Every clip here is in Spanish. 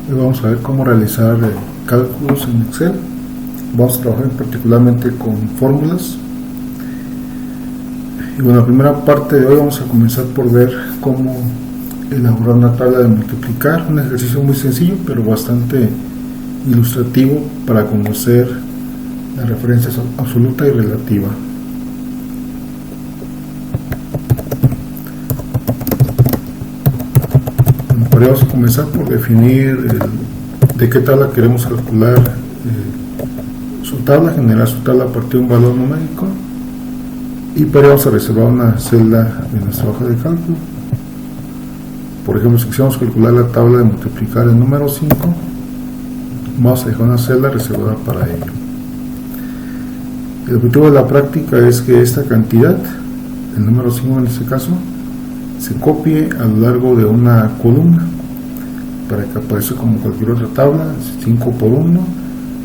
Hoy vamos a ver cómo realizar cálculos en Excel. Vamos a trabajar particularmente con fórmulas. Y bueno, la primera parte de hoy vamos a comenzar por ver cómo elaborar una tabla de multiplicar. Un ejercicio muy sencillo, pero bastante ilustrativo para conocer la referencia absoluta y relativa. Bueno, vamos a comenzar por definir de qué tabla queremos calcular su tabla, generar su tabla a partir de un valor numérico, y para ello vamos a reservar una celda en nuestra hoja de cálculo. Por ejemplo, si quisiéramos calcular la tabla de multiplicar el número 5, vamos a dejar una celda reservada para ello. El objetivo de la práctica es que esta cantidad, el número 5 en este caso, se copie a lo largo de una columna para que aparezca como cualquier otra tabla, 5 por 1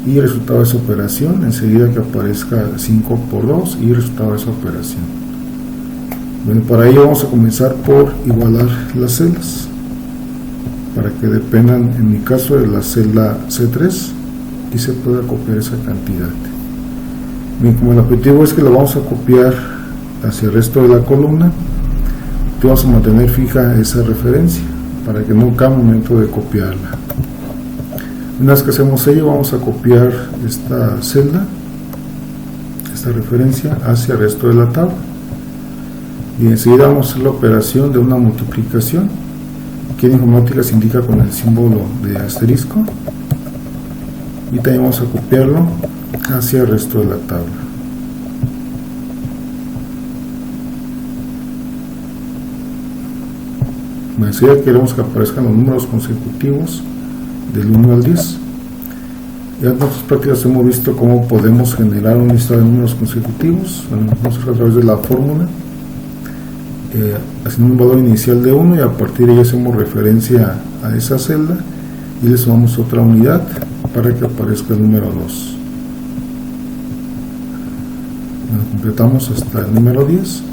y el resultado de esa operación, enseguida que aparezca 5 por 2 y el resultado de esa operación. Bueno, para ello vamos a comenzar por igualar las celdas para que dependan, en mi caso, de la celda C3 y se pueda copiar esa cantidad. Bien, como el objetivo es que lo vamos a copiar hacia el resto de la columna, vamos a mantener fija esa referencia para que no cambie el momento de copiarla. Una vez que hacemos ello, vamos a copiar esta celda, esta referencia, hacia el resto de la tabla, y enseguida vamos a hacer la operación de una multiplicación, que en informática se indica con el símbolo de asterisco, y también vamos a copiarlo hacia el resto de la tabla. Enseguida queremos que aparezcan los números consecutivos del 1 al 10. Ya en otras prácticas hemos visto cómo podemos generar un listado de números consecutivos. Bueno, vamos a hacer a través de la fórmula, haciendo un valor inicial de 1, y a partir de ahí hacemos referencia a esa celda y le sumamos otra unidad para que aparezca el número 2. Bueno, completamos hasta el número 10.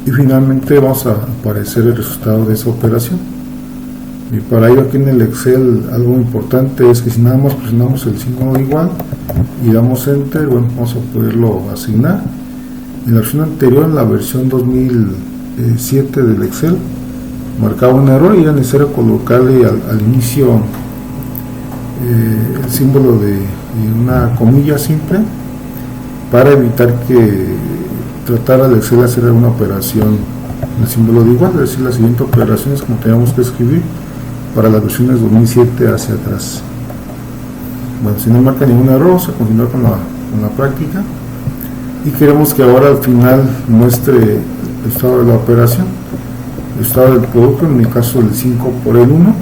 Y finalmente vamos a aparecer el resultado de esa operación. Y para ello, aquí en el Excel, algo importante es que si nada más presionamos el signo igual y damos enter, bueno, vamos a poderlo asignar. En la versión anterior, en la versión 2007 del Excel, marcaba un error y era necesario colocarle al inicio el símbolo de una comilla simple para evitar que tratar al Excel hacer alguna operación en el símbolo de igual, es decir, la siguiente operación es como teníamos que escribir para las versiones 2007 hacia atrás. Bueno, si no marca ningún error, vamos a continuar con la práctica, y queremos que ahora al final muestre el estado de la operación, el estado del producto, en mi caso el 5 por el 1.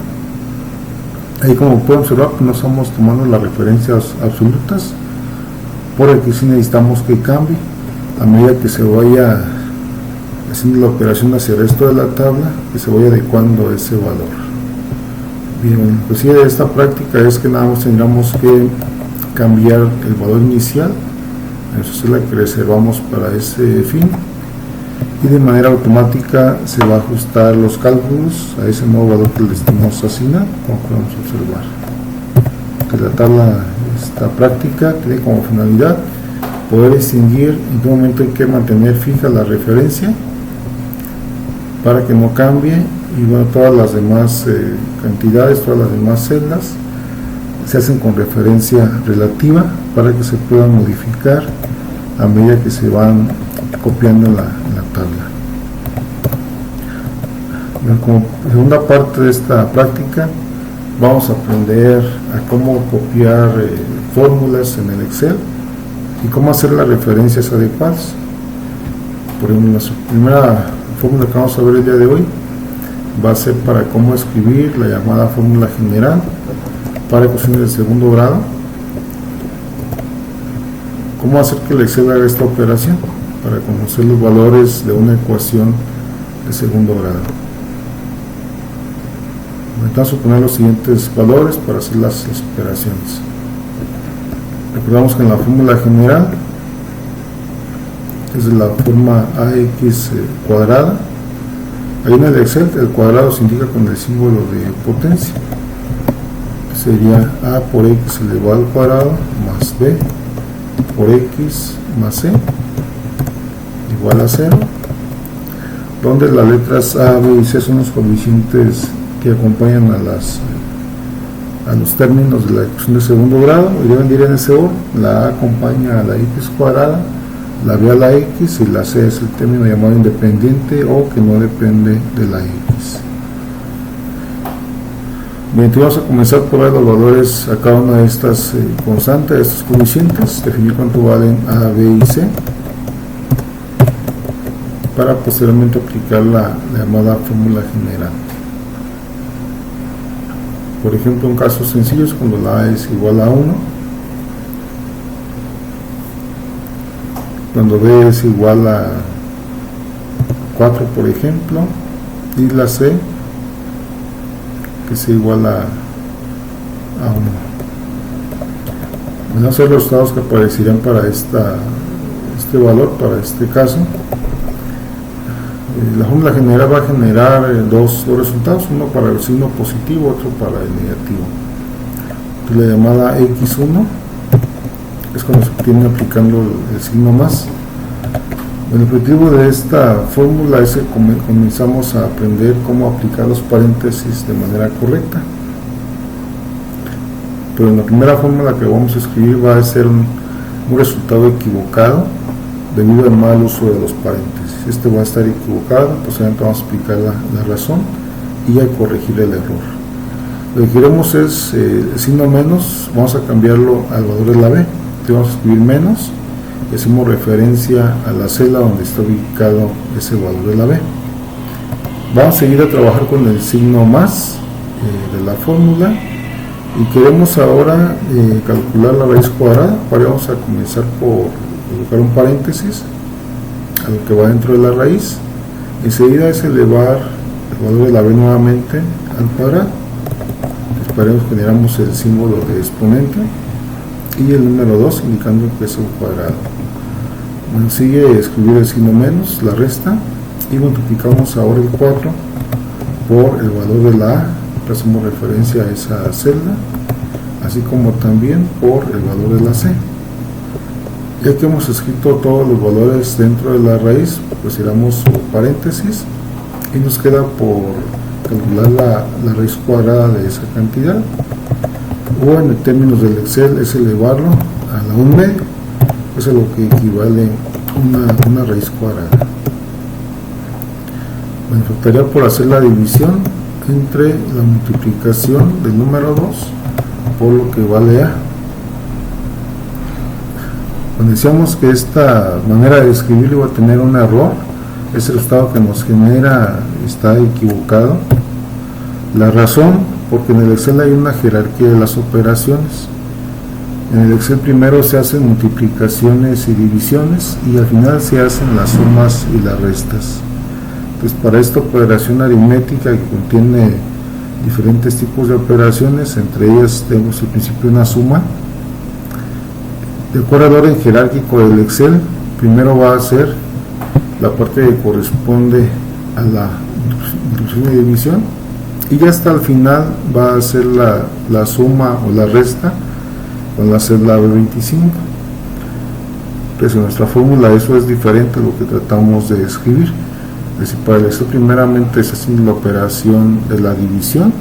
Ahí, como pueden observar, pues no estamos tomando las referencias absolutas, por aquí sí necesitamos que cambie a medida que se vaya haciendo la operación hacia el resto de la tabla, que se vaya adecuando a ese valor. Bien, pues sí, de esta práctica es que nada más tendríamos que cambiar el valor inicial en esa celda que reservamos para ese fin, y de manera automática se va a ajustar los cálculos a ese nuevo valor que le estamos asignando, como podemos observar. Que la tabla, esta práctica, tiene como finalidad poder distinguir en qué momento hay que mantener fija la referencia para que no cambie, y bueno, todas las demás cantidades, todas las demás celdas se hacen con referencia relativa para que se puedan modificar a medida que se van copiando en la tabla. Bueno, como segunda parte de esta práctica, vamos a aprender a cómo copiar fórmulas en el Excel y cómo hacer las referencias adecuadas. Por ejemplo, la primera fórmula que vamos a ver el día de hoy va a ser para cómo escribir la llamada fórmula general para ecuaciones de segundo grado. Cómo hacer que el Excel haga esta operación para conocer los valores de una ecuación de segundo grado. Vamos a poner los siguientes valores para hacer las operaciones. Recordamos que en la fórmula general es la forma ax cuadrada Ahí en el Excel el cuadrado se indica con el símbolo de potencia, sería a por x elevado al cuadrado más b por x más c igual a 0, donde las letras a, b y c son los coeficientes que acompañan a los términos de la ecuación de segundo grado y deben ir en ese orden. La a acompaña a la x cuadrada, la b a la x y la c es el término llamado independiente o que no depende de la x. Bien, vamos a comenzar por ver los valores a cada una de estas constantes, de estos coeficientes, definir cuánto valen a, b y c, para posteriormente aplicar la llamada fórmula general. Por ejemplo, en casos sencillos, cuando la a es igual a 1, cuando b es igual a 4, por ejemplo, y la c que es igual a 1. Van a ser los resultados que aparecerán para este valor, para este caso. La fórmula general va a generar dos resultados, uno para el signo positivo, otro para el negativo. La llamada x1 es cuando se obtiene aplicando el signo más. El objetivo de esta fórmula es que comenzamos a aprender cómo aplicar los paréntesis de manera correcta. Pero en la primera fórmula que vamos a escribir va a ser un resultado equivocado debido al mal uso de los paréntesis. Este va a estar equivocado, posteriormente vamos a explicar la razón y a corregir el error. Lo que queremos es el signo menos, vamos a cambiarlo al valor de la b. Entonces vamos a escribir menos y hacemos referencia a la celda donde está ubicado ese valor de la b. Vamos a seguir a trabajar con el signo más de la fórmula y queremos ahora calcular la raíz cuadrada. Ahora vamos a comenzar por colocar un paréntesis a lo que va dentro de la raíz. Enseguida es elevar el valor de la b nuevamente al cuadrado. Esperemos que generamos el símbolo de exponente y el número 2 indicando que es un cuadrado. Bueno, sigue escribir el signo menos, la resta, y multiplicamos ahora el 4 por el valor de la a, hacemos referencia a esa celda, así como también por el valor de la c. Ya que hemos escrito todos los valores dentro de la raíz, pues tiramos paréntesis y nos queda por calcular la raíz cuadrada de esa cantidad, o en términos del Excel es elevarlo a la 1/2, eso es lo que equivale a una raíz cuadrada. Bueno, faltaría por hacer la división entre la multiplicación del número 2 por lo que vale a. Cuando decíamos que esta manera de escribirlo iba a tener un error, ese resultado que nos genera está equivocado. La razón, porque en el Excel hay una jerarquía de las operaciones. En el Excel primero se hacen multiplicaciones y divisiones y al final se hacen las sumas y las restas. Entonces, para esta operación aritmética que contiene diferentes tipos de operaciones, entre ellas tenemos al principio una suma. De acuerdo al orden jerárquico del Excel, primero va a ser la parte que corresponde a la multiplicación y división, y ya hasta el final va a ser la suma o la resta con la celda B25. Entonces en nuestra fórmula eso es diferente a lo que tratamos de escribir. Es decir, para el Excel primeramente se hace la operación de la división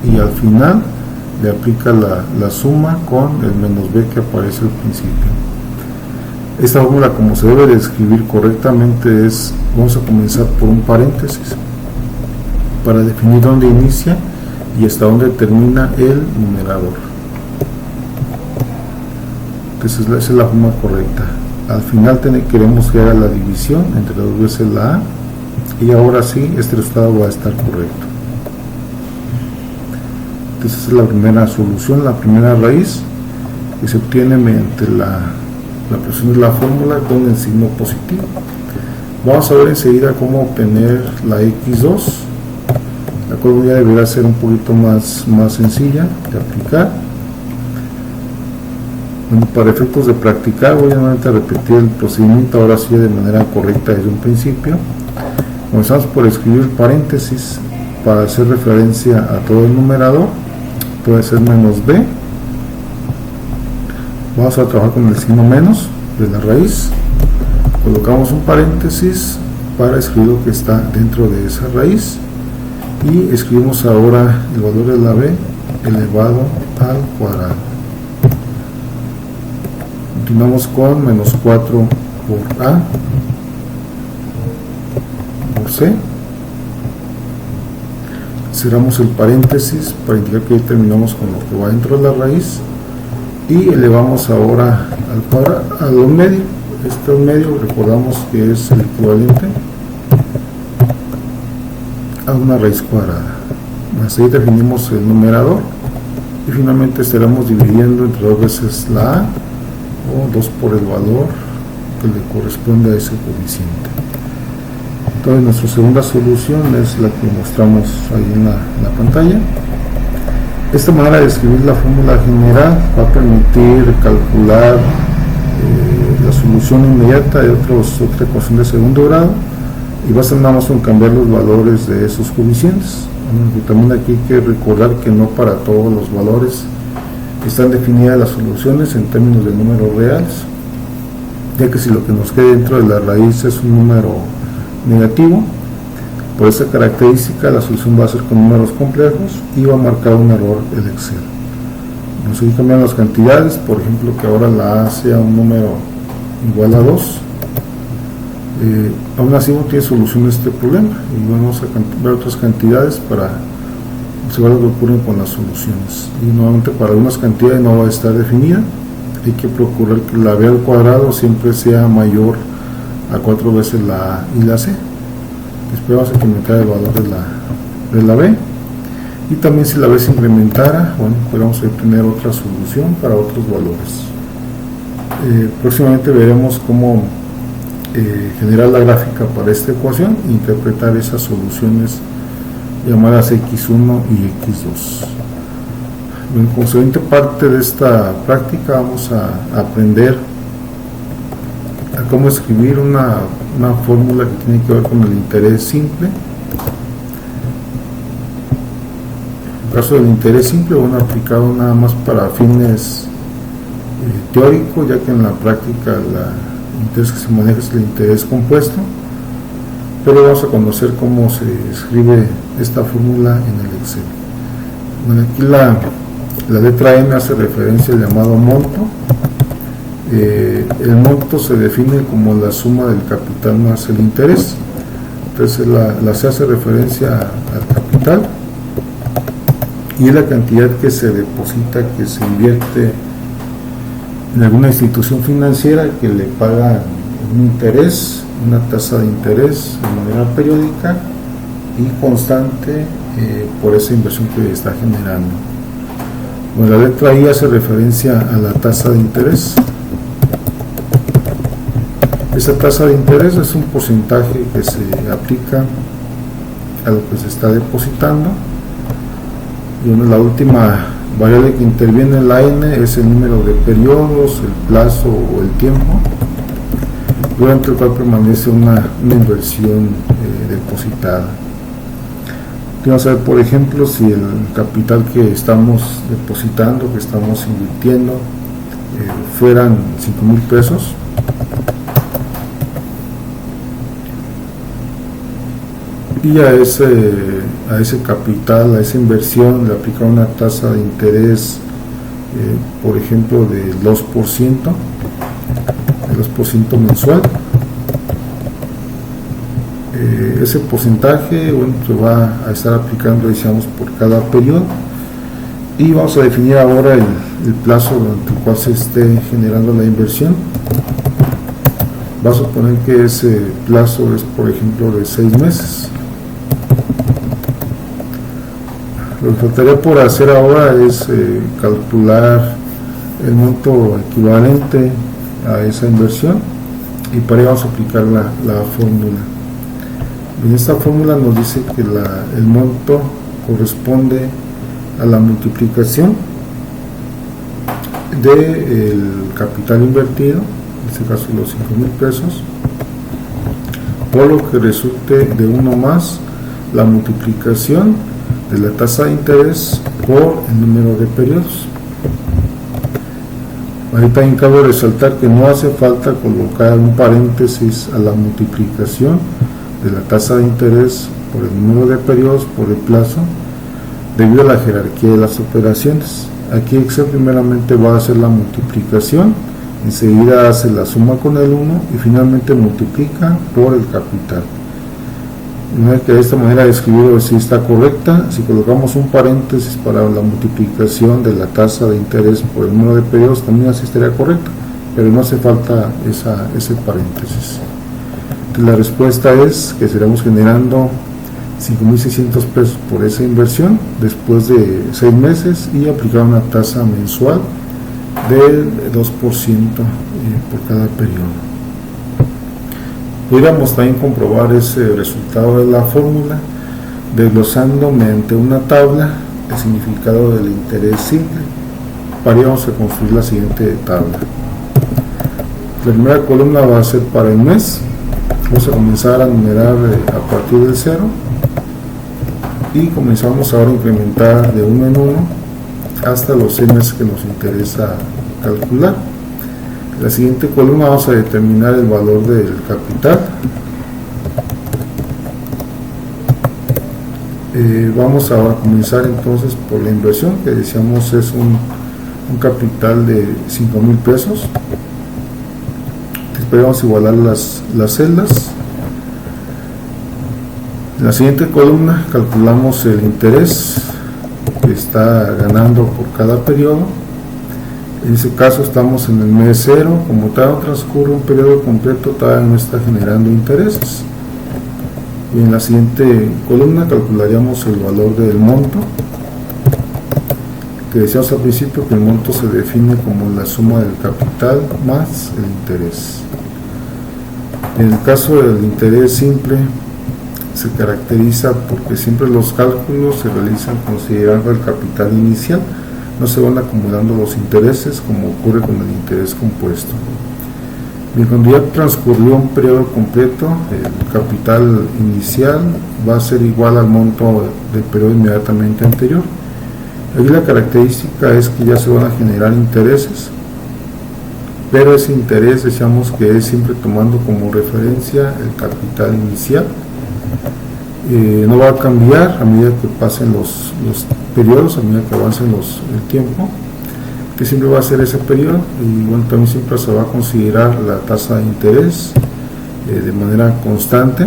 y al final le aplica la suma con el menos b que aparece al principio. Esta fórmula, como se debe de escribir correctamente, es, vamos a comenzar por un paréntesis para definir dónde inicia y hasta dónde termina el numerador. Entonces esa es la forma correcta. Al final queremos que haga la división entre las dos veces la a, y ahora sí este resultado va a estar correcto. Entonces esa es la primera solución, la primera raíz que se obtiene mediante la aplicación de la fórmula con el signo positivo. Vamos a ver enseguida cómo obtener la x2, la cual ya deberá ser un poquito más sencilla de aplicar. Bueno, para efectos de practicar voy a nuevamente repetir el procedimiento, ahora sí de manera correcta desde un principio. Comenzamos por escribir el paréntesis para hacer referencia a todo el numerador, puede ser menos b. Vamos a trabajar con el signo menos de la raíz, colocamos un paréntesis para escribir lo que está dentro de esa raíz y escribimos ahora el valor de la b elevado al cuadrado. Continuamos con menos 4 por a por c. Cerramos el paréntesis para indicar que terminamos con lo que va dentro de la raíz y elevamos ahora al cuadrado, al 1 medio. Este 1 medio recordamos que es el equivalente a una raíz cuadrada. Así definimos el numerador y finalmente estaremos dividiendo entre 2 veces la a o 2 por el valor que le corresponde a ese coeficiente. Entonces nuestra segunda solución es la que mostramos ahí en la pantalla. Esta manera de escribir la fórmula general va a permitir calcular la solución inmediata de otra ecuación de segundo grado y basta nada más con cambiar los valores de esos coeficientes. Y también aquí hay que recordar que no para todos los valores están definidas las soluciones en términos de números reales, ya que si lo que nos queda dentro de la raíz es un número negativo, por esa característica la solución va a ser con números complejos y va a marcar un error el Excel. Nos hay que cambiar las cantidades, por ejemplo que ahora la A sea un número igual a 2. Aún así no tiene solución este problema y vamos a ver otras cantidades para observar lo que ocurre con las soluciones. Y nuevamente para algunas cantidades no va a estar definida, hay que procurar que la b al cuadrado siempre sea mayor a 4 veces la a y la c. Después vamos a incrementar el valor de la b y también si la b se incrementara, bueno, pues vamos a obtener otra solución para otros valores. Próximamente veremos cómo generar la gráfica para esta ecuación e interpretar esas soluciones llamadas x1 y x2. En como siguiente parte de esta práctica vamos a aprender a cómo escribir una fórmula que tiene que ver con el interés simple. En el caso del interés simple, bueno, aplicado nada más para fines teóricos, ya que en la práctica el interés que se maneja es el interés compuesto, pero vamos a conocer cómo se escribe esta fórmula en el Excel. Bueno, aquí la letra M hace referencia al llamado monto. El monto se define como la suma del capital más el interés. Entonces la C hace referencia al capital y la cantidad que se deposita, que se invierte en alguna institución financiera que le paga un interés, una tasa de interés de manera periódica y constante por esa inversión que está generando. Bueno, la letra I hace referencia a la tasa de interés. Esa tasa de interés es un porcentaje que se aplica a lo que se está depositando. Y bueno, la última variable que interviene en la N es el número de periodos, el plazo o el tiempo durante el cual permanece una inversión depositada. Vamos a ver, por ejemplo, si el capital que estamos depositando, que estamos invirtiendo, fueran 5,000 pesos. Y a ese capital, a esa inversión, le aplica una tasa de interés, por ejemplo, del 2%, mensual. Ese porcentaje, bueno, se va a estar aplicando, decíamos, por cada periodo. Y vamos a definir ahora el plazo durante el cual se esté generando la inversión. Vamos a suponer que ese plazo es, por ejemplo, de 6 meses. Lo que faltaría por hacer ahora es calcular el monto equivalente a esa inversión y para ello vamos a aplicar la fórmula. En esta fórmula nos dice que el monto corresponde a la multiplicación del capital invertido, en este caso los 5,000 pesos, por lo que resulte de 1 más la multiplicación de la tasa de interés por el número de periodos. Ahí también cabe resaltar que no hace falta colocar un paréntesis a la multiplicación de la tasa de interés por el número de periodos por el plazo, debido a la jerarquía de las operaciones. Aquí Excel primeramente va a hacer la multiplicación, enseguida hace la suma con el 1 y finalmente multiplica por el capital. Que de esta manera de escribirlo si está correcta. Si colocamos un paréntesis para la multiplicación de la tasa de interés por el número de periodos, también así estaría correcto, pero no hace falta ese paréntesis. Entonces, la respuesta es que estaremos generando 5.600 pesos por esa inversión después de 6 meses y aplicar una tasa mensual del 2% por cada periodo. Pudiéramos también comprobar ese resultado de la fórmula desglosando mediante una tabla el significado del interés simple. Para ello vamos a construir la siguiente tabla. La primera columna va a ser para el mes. Vamos a comenzar a numerar a partir del 0 y comenzamos ahora a incrementar de 1 en 1 hasta los 6 meses que nos interesa calcular. La siguiente columna vamos a determinar el valor del capital. Vamos a comenzar entonces por la inversión, que decíamos es un capital de 5,000 pesos. Después vamos a igualar las celdas. En la siguiente columna calculamos el interés que está ganando por cada periodo. En ese caso estamos en el mes 0, como todavía transcurre un periodo completo, todavía no está generando intereses. Y en la siguiente columna calcularíamos el valor del monto, que decíamos al principio que el monto se define como la suma del capital más el interés. En el caso del interés simple se caracteriza porque siempre los cálculos se realizan considerando el capital inicial, no se van acumulando los intereses como ocurre con el interés compuesto. Y cuando ya transcurrió un periodo completo, el capital inicial va a ser igual al monto del periodo inmediatamente anterior. Aquí la característica es que ya se van a generar intereses, pero ese interés decíamos que es siempre tomando como referencia el capital inicial. No va a cambiar a medida que pasen los periodos, a medida que avancen el tiempo, que siempre va a ser ese periodo. Y bueno, también siempre se va a considerar la tasa de interés de manera constante.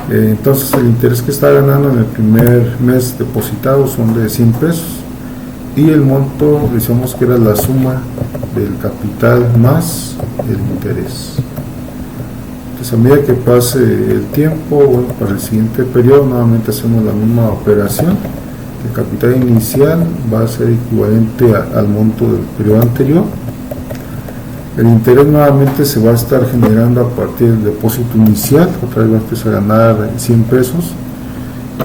Entonces el interés que está ganando en el primer mes depositado son de 100 pesos y el monto decíamos que era la suma del capital más el interés. Entonces, a medida que pase el tiempo, bueno, para el siguiente periodo nuevamente hacemos la misma operación. El capital inicial va a ser equivalente al monto del periodo anterior. El interés nuevamente se va a estar generando a partir del depósito inicial, otra vez va a empezar a ganar 100 pesos.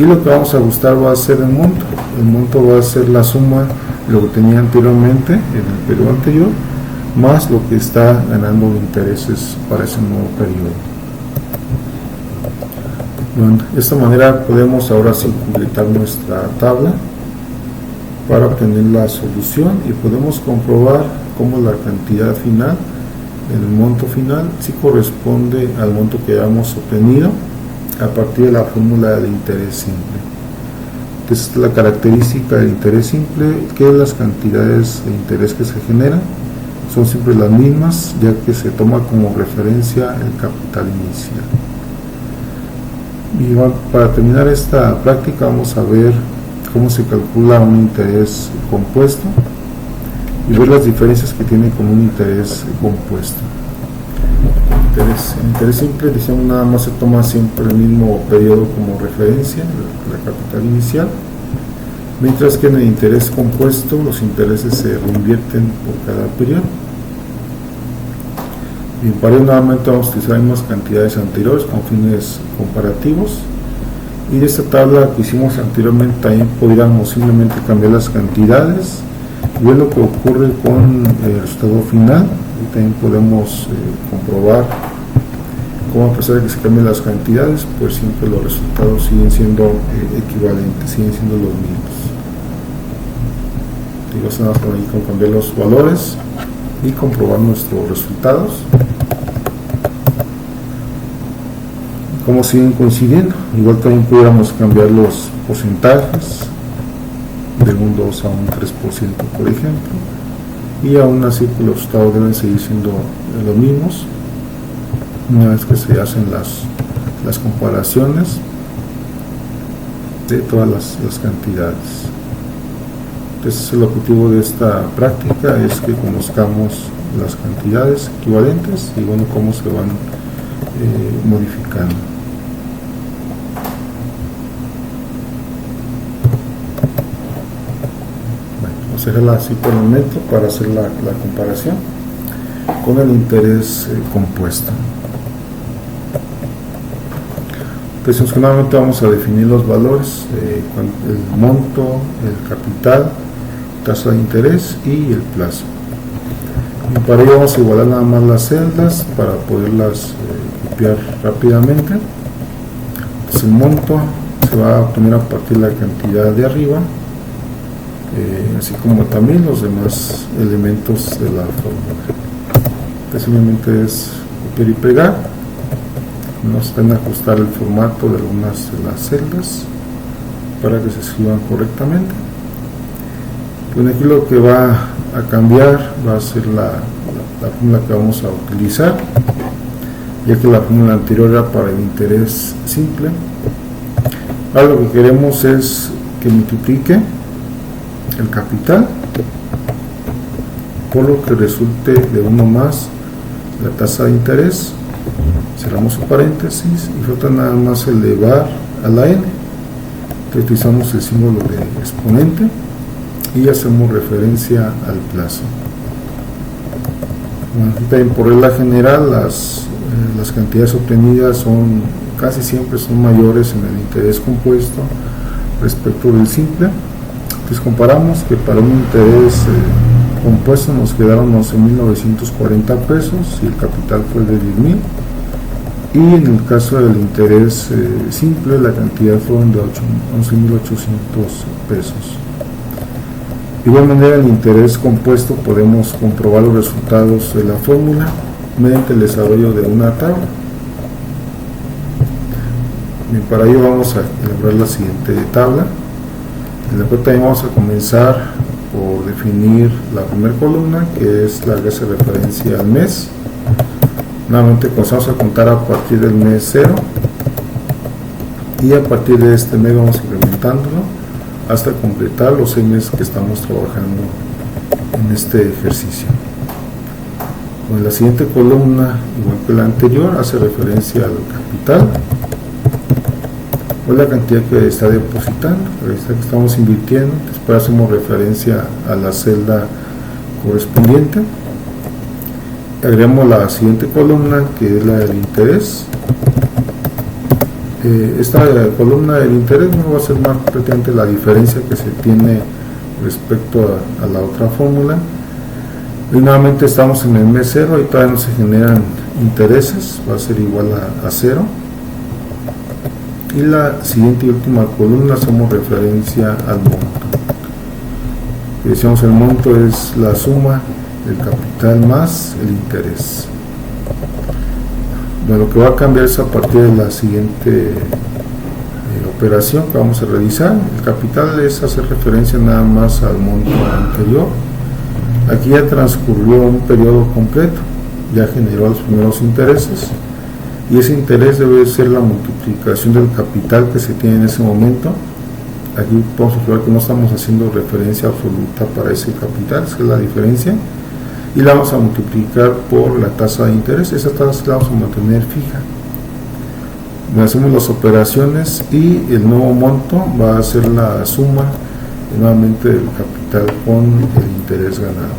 Y lo que vamos a ajustar va a ser el monto. El monto va a ser la suma de lo que tenía anteriormente en el periodo anterior, más lo que está ganando de intereses para ese nuevo periodo. Bueno, de esta manera podemos ahora sí completar nuestra tabla para obtener la solución y podemos comprobar cómo la cantidad final, el monto final, sí corresponde al monto que hayamos obtenido a partir de la fórmula del interés simple. Esta es la característica del interés simple, que las cantidades de interés que se generan son siempre las mismas, ya que se toma como referencia el capital inicial. Y bueno, para terminar esta práctica vamos a ver cómo se calcula un interés compuesto y ver las diferencias que tiene con un interés compuesto. El interés simple, decíamos, nada más se toma siempre el mismo periodo como referencia, la capital inicial, mientras que en el interés compuesto los intereses se reinvierten por cada periodo. Y para ello nuevamente vamos a utilizar las mismas cantidades anteriores con fines comparativos, y de esta tabla que hicimos anteriormente también podríamos simplemente cambiar las cantidades y ver lo que ocurre con el resultado final. Y también podemos comprobar como a pesar de que se cambien las cantidades, pues siempre los resultados siguen siendo equivalentes, siguen siendo los mismos. Digo, se por ahí con cambiar los valores y comprobar nuestros resultados, como siguen coincidiendo. Igual también pudiéramos cambiar los porcentajes de un 2 a un 3%, por ejemplo, y aún así los resultados deben seguir siendo los mismos una vez que se hacen las comparaciones de todas las cantidades. Entonces el objetivo de esta práctica es que conozcamos las cantidades equivalentes y bueno, cómo se van modificando. Vamos a dejarla así por el momento para hacer la comparación con el interés compuesto. Entonces nuevamente vamos a definir los valores, el monto, el capital, tasa de interés y el plazo. Y para ello vamos a igualar nada más las celdas para poderlas copiar rápidamente. Entonces el monto se va a obtener a partir de la cantidad de arriba, así como también los demás elementos de la fórmula. Entonces simplemente es copiar y pegar. Nos van a ajustar el formato de algunas de las celdas para que se escriban correctamente. Bueno, aquí lo que va a cambiar va a ser la fórmula que vamos a utilizar, ya que la fórmula anterior era para el interés simple. Ahora lo que queremos es que multiplique el capital por lo que resulte de 1 más la tasa de interés. Cerramos su paréntesis y falta nada más elevar a la n. Entonces utilizamos el símbolo de exponente y hacemos referencia al plazo. Bueno, por regla general las cantidades obtenidas casi siempre son mayores en el interés compuesto respecto del simple. Entonces comparamos que para un interés compuesto nos quedaron 11.940 pesos y el capital fue de 10.000. Y en el caso del interés simple, la cantidad fueron de 11.800 pesos. De igual manera, el interés compuesto podemos comprobar los resultados de la fórmula mediante el desarrollo de una tabla. Bien, para ello vamos a elaborar la siguiente tabla, en la cual también vamos a comenzar por definir la primera columna, que es la que hace referencia al mes. Nuevamente comenzamos a contar a partir del mes 0 y a partir de este mes vamos incrementándolo hasta completar los 6 meses que estamos trabajando en este ejercicio. Bueno, la siguiente columna, igual que la anterior, hace referencia al capital, o la cantidad que está depositando, la cantidad que estamos invirtiendo. Después hacemos referencia a la celda correspondiente. Agregamos la siguiente columna, que es la del interés. Esta columna del interés no va a ser más prácticamente la diferencia que se tiene respecto a la otra fórmula. Y nuevamente estamos en el mes 0 y todavía no se generan intereses, va a ser igual a 0. Y la siguiente y última columna hacemos referencia al monto. Decíamos, el monto es la suma del capital más el interés. Bueno, lo que va a cambiar es a partir de la siguiente operación que vamos a realizar. El capital es hacer referencia nada más al monto anterior. Aquí ya transcurrió un periodo completo, ya generó los primeros intereses y ese interés debe ser la multiplicación del capital que se tiene en ese momento. Aquí podemos observar que no estamos haciendo referencia absoluta para ese capital, esa es la diferencia, y la vamos a multiplicar por la tasa de interés. Esa tasa la vamos a mantener fija. Hacemos las operaciones y el nuevo monto va a ser la suma nuevamente del capital con el interés ganado.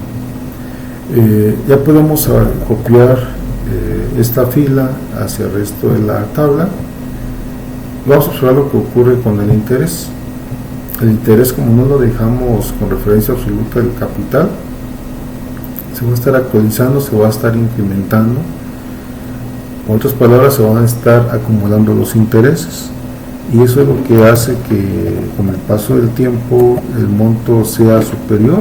Ya podemos copiar esta fila hacia el resto de la tabla. Vamos a observar lo que ocurre con el interés. El interés, como no lo dejamos con referencia absoluta del capital, se va a estar actualizando, se va a estar incrementando. En otras palabras, se van a estar acumulando los intereses, y eso es lo que hace que con el paso del tiempo el monto sea superior,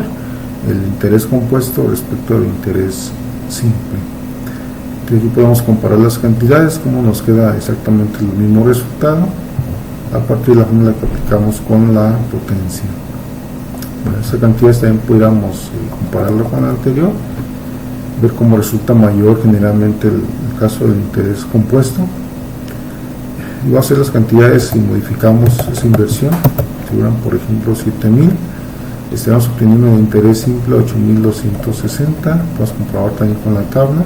el interés compuesto respecto al interés simple. Entonces, aquí podemos comparar las cantidades, como nos queda exactamente el mismo resultado a partir de la fórmula que aplicamos con la potencia. Bueno, esta cantidad también pudiéramos compararla con la anterior, ver cómo resulta mayor generalmente el caso del interés compuesto. Y va a ser las cantidades si modificamos esa inversión. Si fueran, por ejemplo, 7,000, estaremos obteniendo un interés simple 8,260. Podemos comprobar también con la tabla.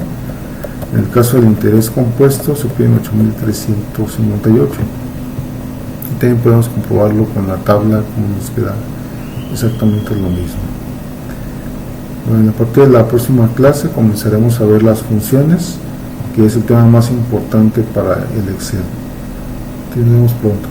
En el caso del interés compuesto se obtiene 8,358. Y también podemos comprobarlo con la tabla, como nos queda exactamente lo mismo. Bueno, a partir de la próxima clase comenzaremos a ver las funciones, que es el tema más importante para el Excel. Nos vemos pronto.